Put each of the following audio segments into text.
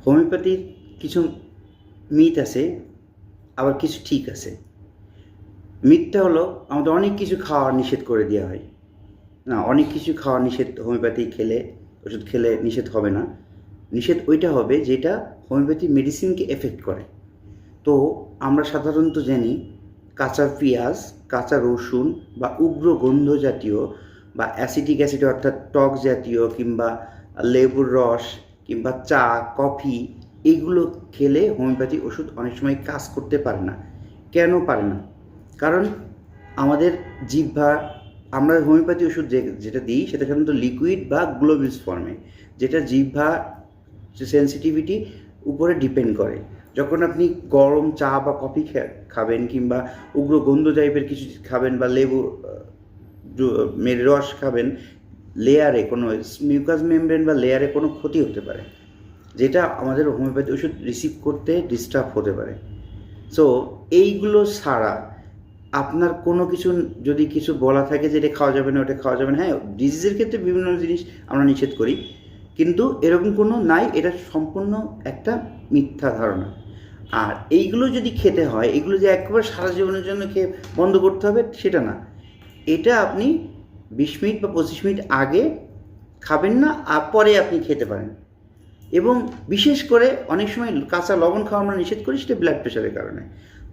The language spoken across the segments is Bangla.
হোমিওপ্যাথির কিছু মিথ আছে, আবার কিছু ঠিক আছে। মিথটা হলো আমাদের অনেক কিছু খাওয়া নিষেধ করে দেওয়া হয়। না, অনেক কিছু খাওয়া নিষেধ হোমিওপ্যাথি খেলে, ওষুধ খেলে নিষেধ হবে না। নিষেধ ওইটা হবে যেটা হোমিওপ্যাথি মেডিসিনকে এফেক্ট করে। তো আমরা সাধারণত জানি কাঁচা পেঁয়াজ, কাঁচা রসুন বা উগ্র গন্ধ জাতীয় বা অ্যাসিটিক অ্যাসিড অর্থাৎ টক জাতীয় কিংবা লেবুর রস কিংবা চা, কফি এইগুলো খেলে হোমিওপ্যাথি ওষুধ অনেক সময় কাজ করতে পারে না। কেন পারে না? কারণ আমাদের জিহ্বা, আমরা হোমিওপ্যাথি ওষুধ যেটা দিই সেটা সাধারণত লিকুইড বা গ্লোবিউলস ফর্মে, যেটা জিহ্বা সেন্সিটিভিটি উপরে ডিপেন্ড করে। যখন আপনি গরম চা বা কফি খাবেন কিংবা উগ্র গন্ধ টাইপের কিছু খাবেন বা লেবু রস খাবেন, লেয়ারে কোনো মিউকাস মেমব্রেন বা লেয়ারে কোনো ক্ষতি হতে পারে, যেটা আমাদের হোমিওপ্যাথি ওষুধ রিসিভ করতে ডিস্টার্ব হতে পারে। সো এইগুলো ছাড়া আপনার কোনো কিছু যদি কিছু বলা থাকে যে এটা খাওয়া যাবে না, ওটা খাওয়া যাবে না, হ্যাঁ ডিজিজের ক্ষেত্রে বিভিন্ন জিনিস আমরা নিষেধ করি, কিন্তু এরকম কোনো নাই, এটা সম্পূর্ণ একটা মিথ্যা ধারণা। আর এইগুলো যদি খেতে হয়, এগুলো যে একবারে সারা জীবনের জন্য খেয়ে বন্ধ করতে হবে সেটা না। এটা আপনি 20 মিনিট বা 25 মিনিট আগে খাবেন না, আর পরে আপনি খেতে পারেন। এবং বিশেষ করে অনেক সময় কাঁচা লবণ খাওয়া আমরা নিষেধ করি, সেটা ব্লাড প্রেশারের কারণে।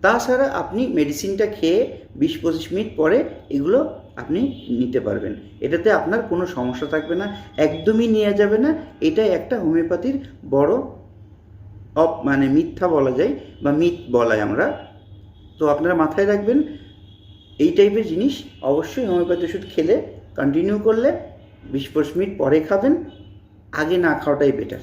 তাছাড়া আপনি মেডিসিনটা খেয়ে 20-25 মিনিট পরে এগুলো আপনি নিতে পারবেন, এটাতে আপনার কোনো সমস্যা থাকবে না, একদমই নেওয়া যাবে না। এটাই একটা হোমিওপ্যাথির বড় মানে মিথ্যা বলা যায় বা মিথ বলায় আমরা। তো আপনারা মাথায় রাখবেন, এই টাইপের জিনিস অবশ্যই হোমিওপ্যাথি ওষুধ খেলে কন্টিনিউ করলে 20-25 মিনিট পরে খাবেন, আগে না খাওয়াটাই বেটার।